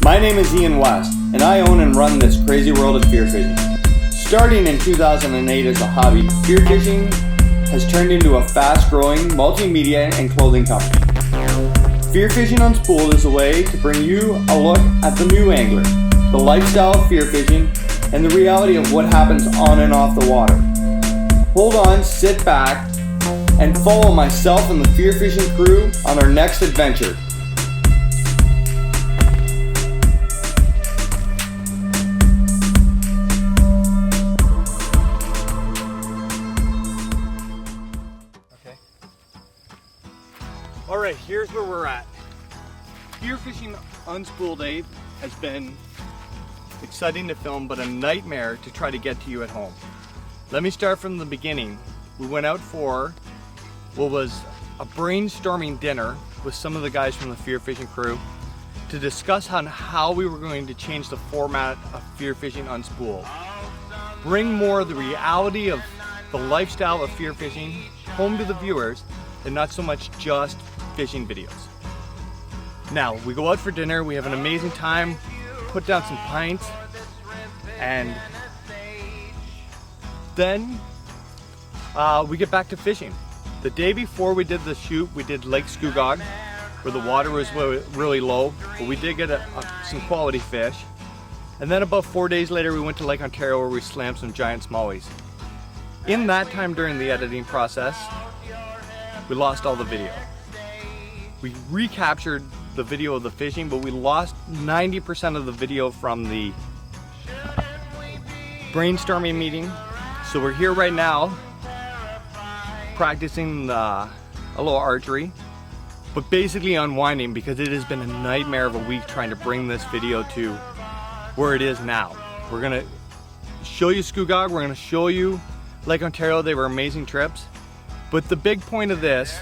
My name is Ian West, and I own and run this crazy world of spearfishing. Starting in 2008 as a hobby, spearfishing has turned into a fast-growing multimedia and clothing company. FearFishing Unspooled is a way to bring you a look at the new angler, the lifestyle of spearfishing, and the reality of what happens on and off the water. Hold on, sit back, and follow myself and the FearFishing crew on our next adventure. Alright, here's where we're at. FearFishing Unspooled 8 has been exciting to film, but a nightmare to try to get to you at home. Let me start from the beginning. We went out for what was a brainstorming dinner with some of the guys from the FearFishing crew to discuss on how we were going to change the format of FearFishing Unspooled. Bring more of the reality of the lifestyle of FearFishing home to the viewers and not so much just fishing videos. Now, we go out for dinner, we have an amazing time, put down some pints, and then we get back to fishing. The day before we did the shoot, we did Lake Scugog, where the water was really low, but we did get some quality fish. And then about 4 days later, we went to Lake Ontario where we slammed some giant smallies. In that time during the editing process, we lost all the video. We recaptured the video of the fishing, but we lost 90% of the video from the brainstorming meeting. So we're here right now practicing a little archery, but basically unwinding because it has been a nightmare of a week trying to bring this video to where it is now. We're gonna show you Scugog, we're gonna show you Lake Ontario. They were amazing trips. But the big point of this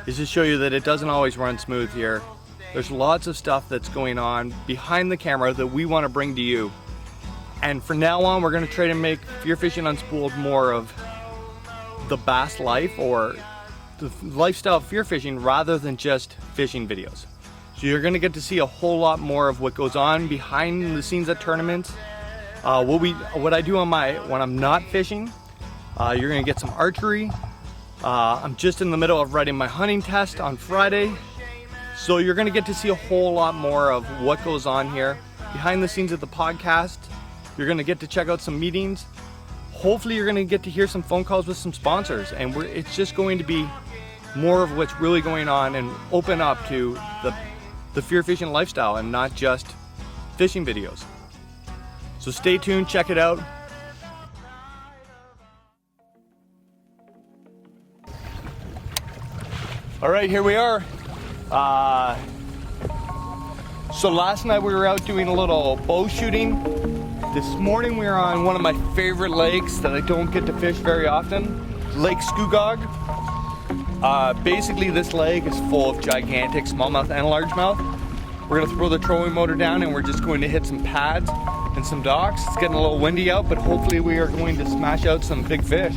is to show you that it doesn't always run smooth here. There's lots of stuff that's going on behind the camera that we want to bring to you. And from now on, we're going to try to make FearFishing Unspooled more of the bass life or the lifestyle of fearfishing rather than just fishing videos. So you're going to get to see a whole lot more of what goes on behind the scenes at tournaments. What I do on when I'm not fishing. You're going to get some archery. I'm just in the middle of writing my hunting test on Friday. So you're going to get to see a whole lot more of what goes on here. Behind the scenes of the podcast, you're going to get to check out some meetings. Hopefully you're going to get to hear some phone calls with some sponsors. And it's just going to be more of what's really going on and open up to the fearfishing lifestyle and not just fishing videos. So stay tuned, check it out. All right, here we are. So last night we were out doing a little bow shooting. This morning we were on one of my favorite lakes that I don't get to fish very often, Lake Scugog. Basically this lake is full of gigantic smallmouth and largemouth. We're gonna throw the trolling motor down and we're just going to hit some pads and some docks. It's getting a little windy out, but hopefully we are going to smash out some big fish.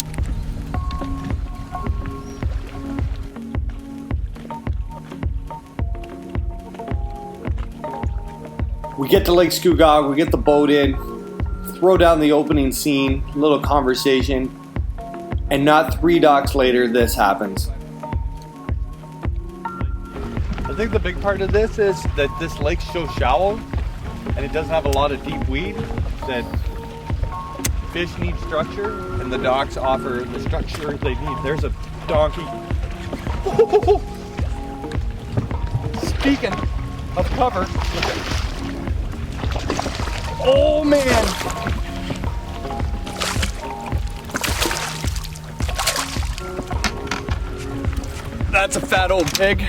We get to Lake Scugog, we get the boat in, throw down the opening scene, a little conversation, and not 3 docks later, this happens. I think the big part of this is that this lake's so shallow, and it doesn't have a lot of deep weed, that fish need structure, and the docks offer the structure they need. There's a donkey. Speaking of cover, look at oh man! That's a fat old pig.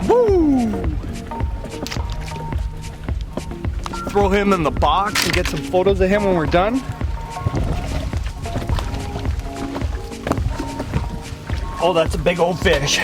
Woo! Throw him in the box and get some photos of him when we're done. Oh, that's a big old fish.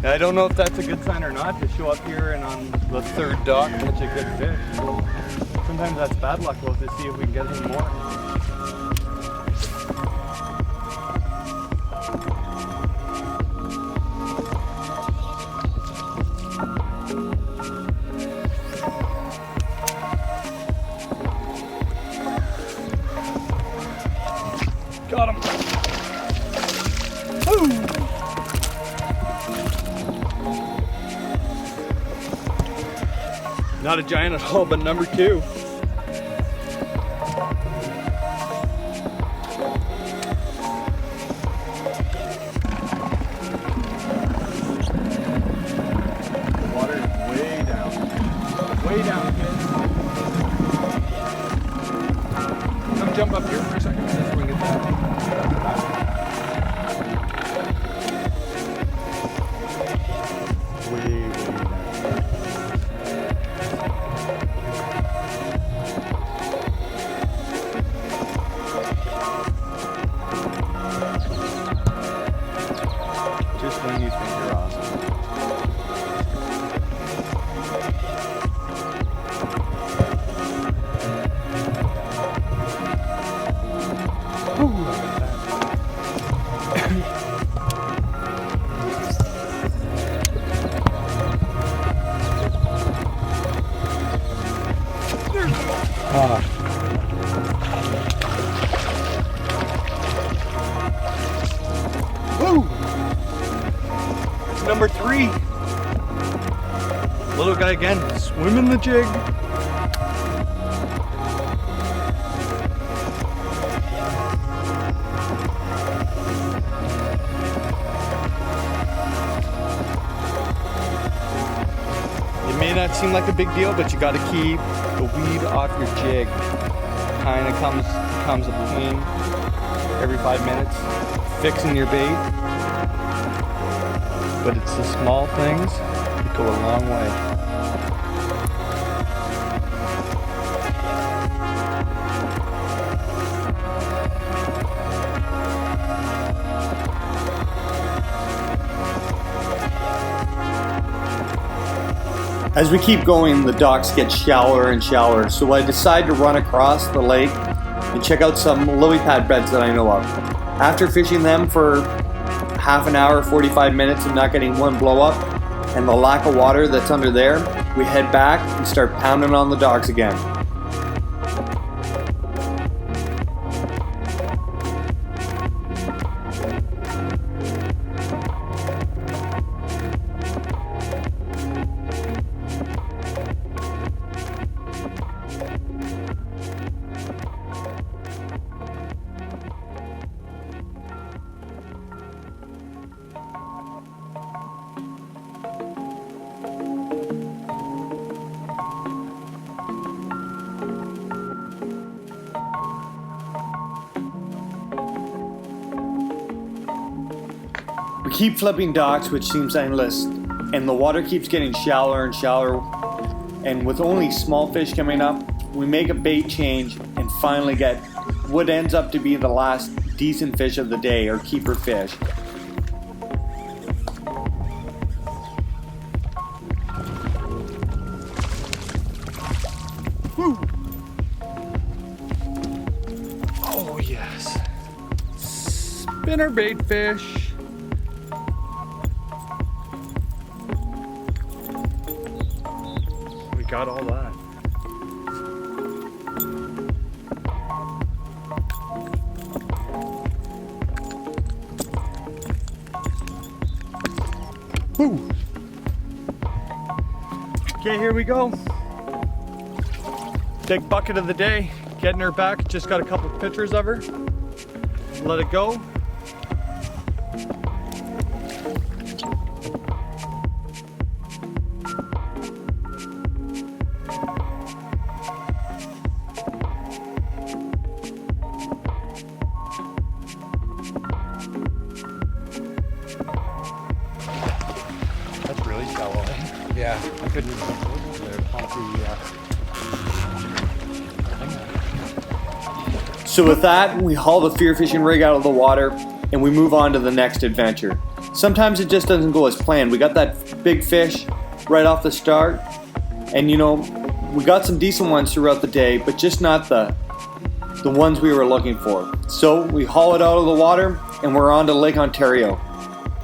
I don't know if that's a good sign or not to show up here and on the third dock catch a good fish. Sometimes that's bad luck. We'll have to see if we can get any more. Got him. Woo! Not a giant at all, but number 2. The water is way down. Way down, kids. Come jump up here for a second so we can get that. Way down. Just when you think you're awesome. Ooh, Woo! It's number 3. Little guy again, swimming the jig. It may not seem like a big deal, but you got to keep the weed off your jig. Kind of comes a pain every 5 minutes, fixing your bait. But it's the small things that go a long way. As we keep going, the docks get shallower and shallower, so I decide to run across the lake and check out some lily pad beds that I know of. After fishing them for half an hour, 45 minutes and not getting one blow up, and the lack of water that's under there, we head back and start pounding on the docks again. We keep flipping docks, which seems endless, and the water keeps getting shallower and shallower, and with only small fish coming up, we make a bait change and finally get what ends up to be the last decent fish of the day, or keeper fish. Woo! Oh yes, spinnerbait fish. Got all that. Woo! Okay, here we go. Big bucket of the day. Getting her back. Just got a couple pictures of her. Let it go. That's really shallow. Yeah, I couldn't even put there. So with that, we haul the FearFishing rig out of the water and we move on to the next adventure. sometimes it just doesn't go as planned. We got that big fish right off the start, and you know, we got some decent ones throughout the day, but just not the ones we were looking for. So we haul it out of the water and we're on to Lake Ontario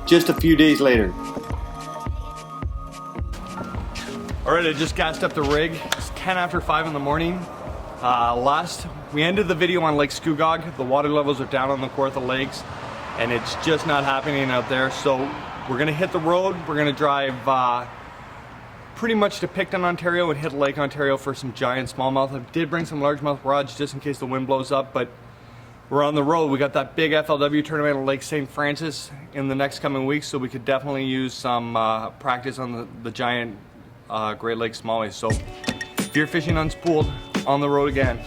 just a few days later. Alright, I just gassed up the rig. It's 10 after 5 in the morning. We ended the video on Lake Scugog. The water levels are down on the Kawartha Lakes and it's just not happening out there. So we're gonna hit the road. We're gonna drive pretty much to Picton, Ontario and hit Lake Ontario for some giant smallmouth. I did bring some largemouth rods just in case the wind blows up, but we're on the road. We got that big FLW tournament at Lake St. Francis in the next coming weeks, so we could definitely use some practice on the giant Great Lakes smallies. So FearFishing Unspooled on the road again.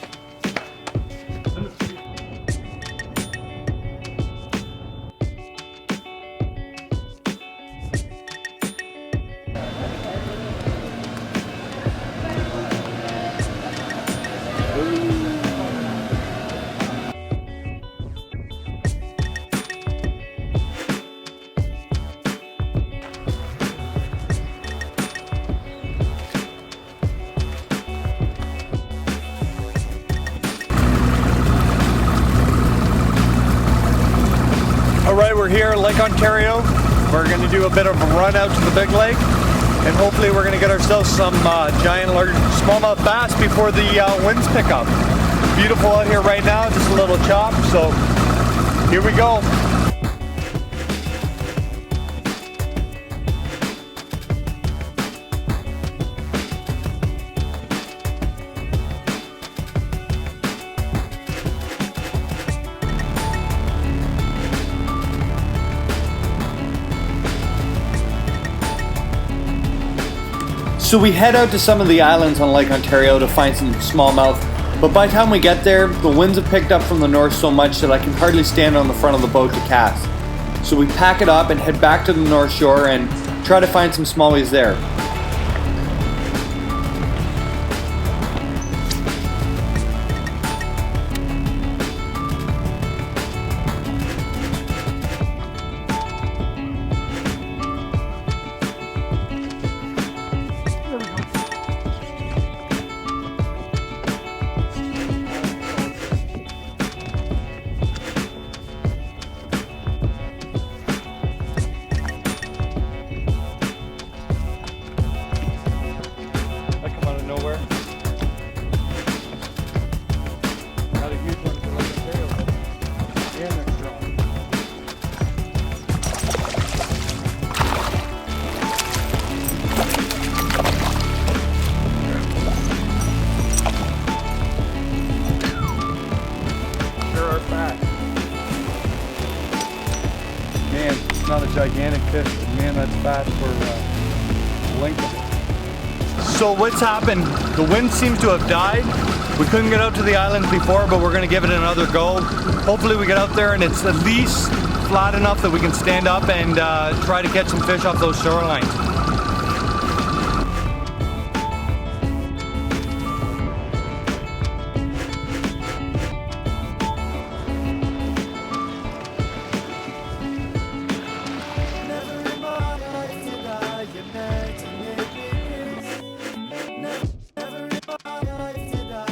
Alright, we're here at Lake Ontario. We're going to do a bit of a run out to the big lake, and hopefully we're going to get ourselves some giant large smallmouth bass before the winds pick up. Beautiful out here right now, just a little chop, so here we go. So we head out to some of the islands on Lake Ontario to find some smallmouth, but by the time we get there, the winds have picked up from the north so much that I can hardly stand on the front of the boat to cast. So we pack it up and head back to the North Shore and try to find some smallies there. Man, it's not a gigantic fish, but man, that's fast for length of it. So what's happened? The wind seems to have died. We couldn't get out to the islands before, but we're gonna give it another go. Hopefully we get out there and it's at least flat enough that we can stand up and try to catch some fish off those shorelines.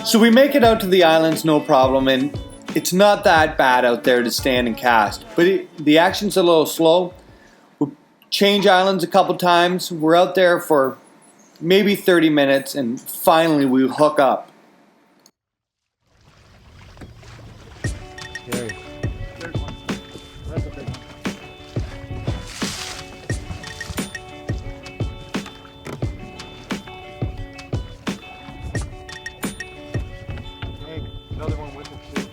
So we make it out to the islands no problem, and it's not that bad out there to stand and cast, but the action's a little slow. We change islands a couple times. We're out there for maybe 30 minutes and finally we hook up. There. There's one. That's a big one. Another one with it too.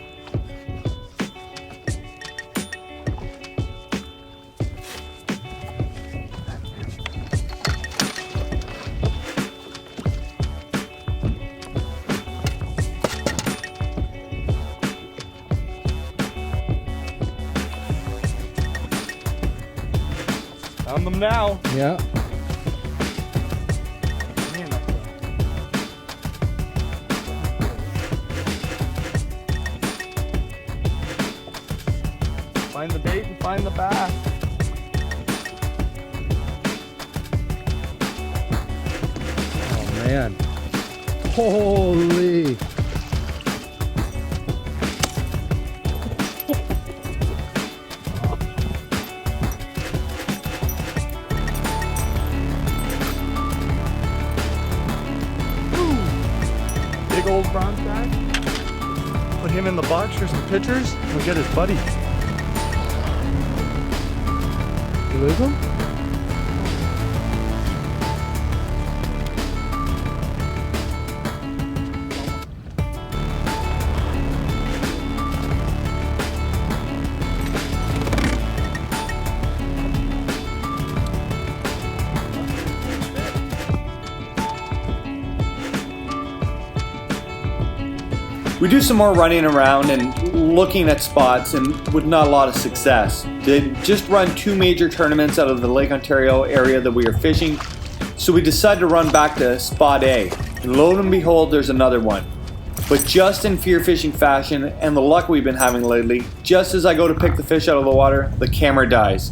Found them now. Yeah. Find the bait and find the bass. man. Holy. Big old bronze guy. Put him in the box for some pictures. We'll get his buddy. You lose him? We do some more running around and looking at spots, and with not a lot of success. They just run 2 major tournaments out of the Lake Ontario area that we are fishing, so we decided to run back to spot A, and lo and behold, there's another one. But just in fear fishing fashion, and the luck we've been having lately, just as I go to pick the fish out of the water, the camera dies.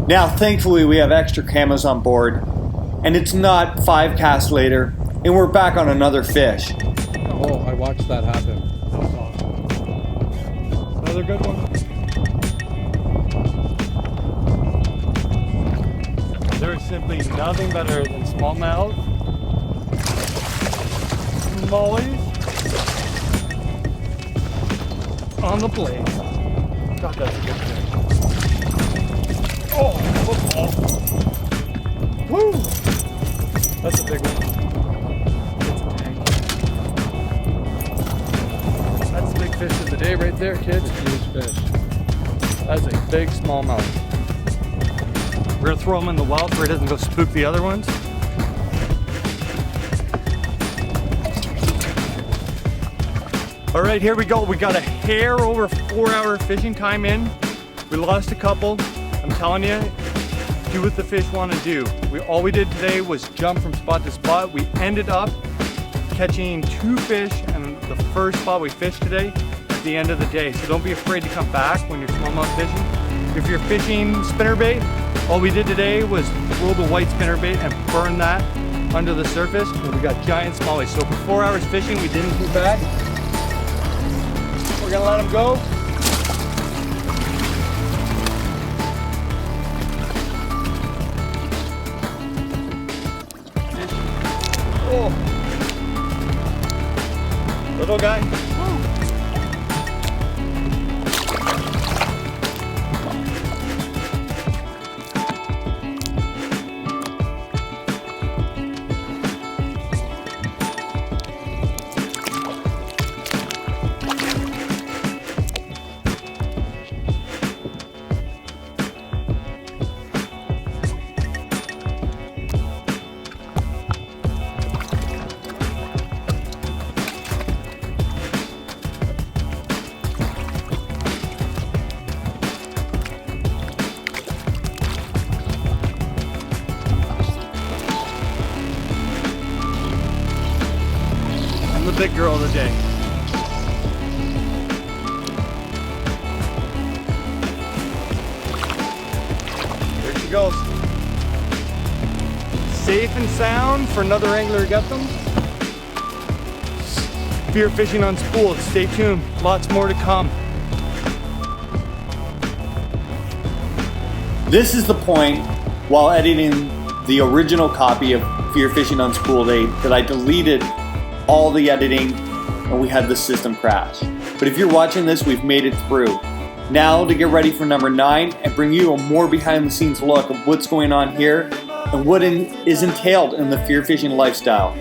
Now, thankfully, we have extra cameras on board, and it's not 5 casts later, and we're back on another fish. Oh, I watched that happen. That was awesome. Another good one. There's simply nothing better than smallmouth, mollies on the plate. God, that's a good fish. Oh, football. Woo! That's a big one. It's a tank. That's the big fish of the day right there, kids. Huge fish. That's a big smallmouth. We're gonna throw him in the well so he doesn't go spook the other ones. All right, here we go. We got a hair over 4-hour fishing time in. We lost a couple. I'm telling you, do what the fish want to do. All we did today was jump from spot to spot. We ended up catching 2 fish in the first spot we fished today at the end of the day. So don't be afraid to come back when you're smallmouth fishing. If you're fishing spinnerbait, all we did today was throw the white spinnerbait and burn that under the surface. And we got giant smallies. So for 4 hours fishing, we didn't do bad. We're gonna let them go. Oh, little guy. The big girl of the day. There she goes. Safe and sound for another angler to get them. FearFishing Unspooled. Stay tuned. Lots more to come. This is the point while editing the original copy of FearFishing Unspooled 8 that I deleted all the editing and we had the system crash. But if you're watching this, we've made it through. Now to get ready for number 9 and bring you a more behind the scenes look of what's going on here and what is entailed in the fear fishing lifestyle.